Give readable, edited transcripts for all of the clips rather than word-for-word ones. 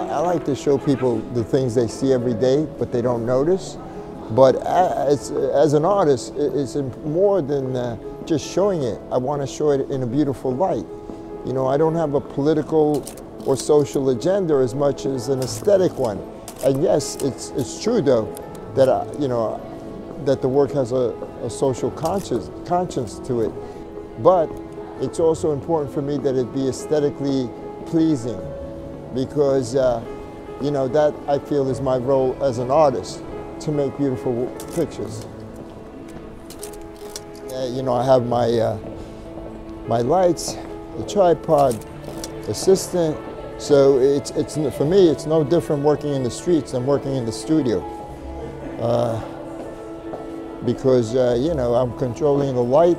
I like to show people the things they see every day, but they don't notice. But as an artist, it's more than just showing it. I want to show it in a beautiful light. You know, I don't have a political or social agenda as much as an aesthetic one. And yes, it's true though that that the work has a social conscience to it. But it's also important for me that it be aesthetically pleasing, because you know, that I feel is my role as an artist, to make beautiful pictures. You know, I have my my lights, the tripod, assistant. So it's for me, it's no different working in the streets than working in the studio, because you know, I'm controlling the light.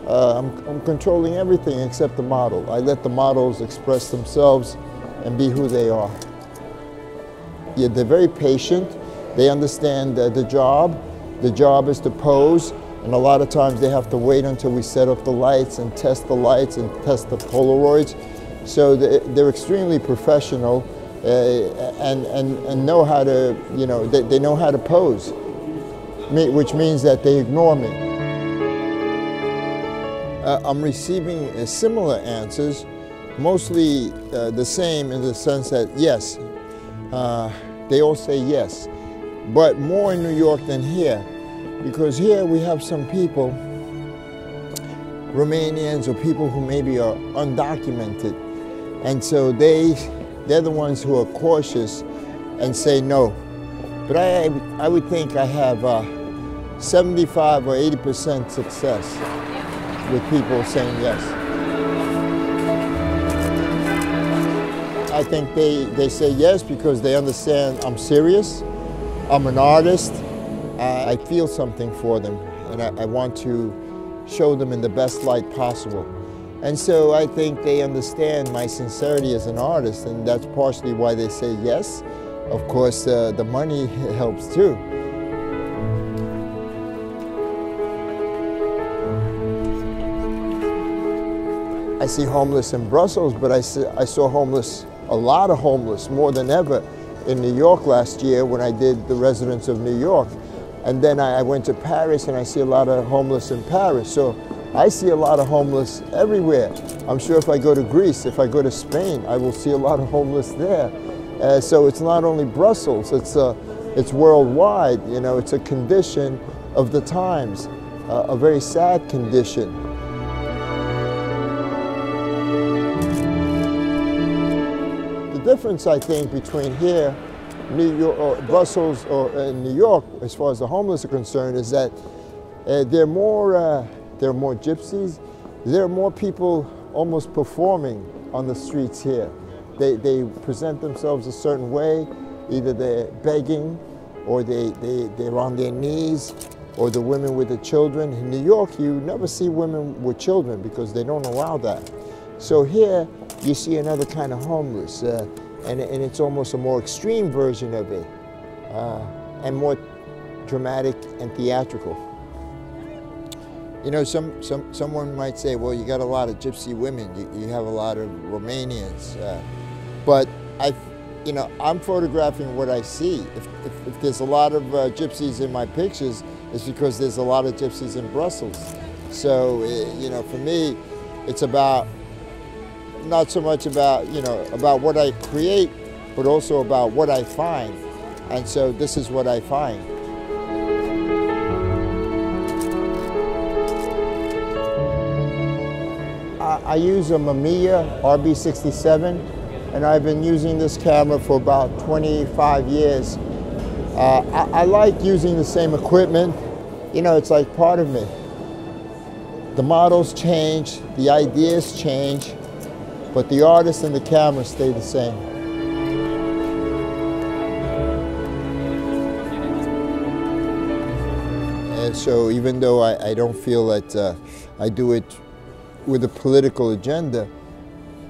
I'm controlling everything except the model. I let the models express themselves and be who they are. Yeah, they're very patient. They understand the job. The job is to pose, and a lot of times they have to wait until we set up the lights and test the lights and test the Polaroids. So they're extremely professional and know how to, you know, they know how to pose, which means that they ignore me. I'm receiving similar answers, mostly the same in the sense that yes, they all say yes, but more in New York than here, because here we have some people, Romanians or people who maybe are undocumented, and so they're the ones who are cautious and say no. But I would think I have 75 or 80% success with people saying yes. I think they say yes because they understand I'm serious, I'm an artist, I feel something for them, and I want to show them in the best light possible. And so I think they understand my sincerity as an artist, and that's partially why they say yes. Of course, the money helps too. I see homeless in Brussels, but I saw homeless, a lot of homeless, more than ever, in New York last year when I did the Residents of New York. And then I went to Paris, and I see a lot of homeless in Paris. So I see a lot of homeless everywhere. I'm sure if I go to Greece, if I go to Spain, I will see a lot of homeless there. So it's not only Brussels, it's worldwide. You know, it's a condition of the times, a very sad condition. The difference, I think, between here, New York, or Brussels, or New York, as far as the homeless are concerned, is that there are more gypsies. There are more people almost performing on the streets here. They present themselves a certain way. Either they're begging, or they're on their knees, or the women with the children. In New York, you never see women with children because they don't allow that. So here, you see another kind of homeless, and it's almost a more extreme version of it, and more dramatic and theatrical. You know, someone might say, well, you got a lot of gypsy women, you have a lot of Romanians, but I'm photographing what I see. If there's a lot of gypsies in my pictures, it's because there's a lot of gypsies in Brussels. So, you know, for me, it's about, not so much about, you know, about what I create, but also about what I find. And so this is what I find. I use a MRBA RB67, and I've been using this camera for about 25 years. I like using the same equipment. You know, it's like part of me. The models change, the ideas change, but the artist and the camera stay the same. And so even though I don't feel that I do it with a political agenda,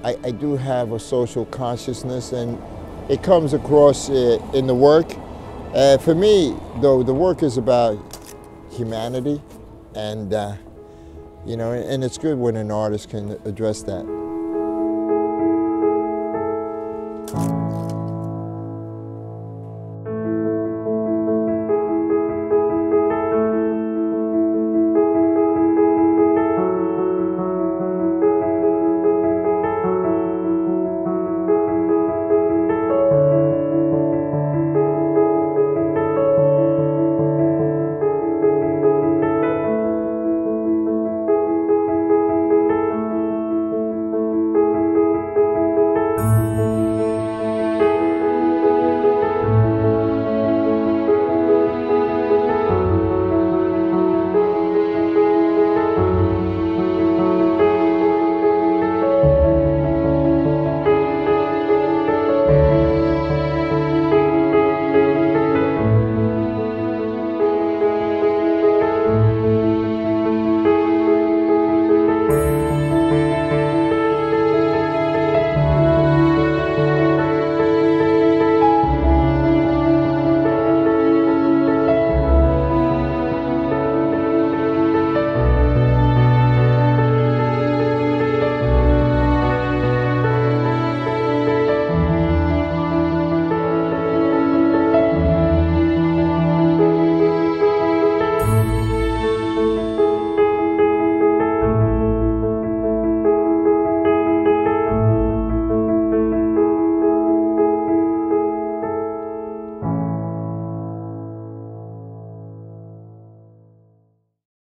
I do have a social consciousness, and it comes across in the work, For me, though, the work is about humanity, and you know, and it's good when an artist can address that.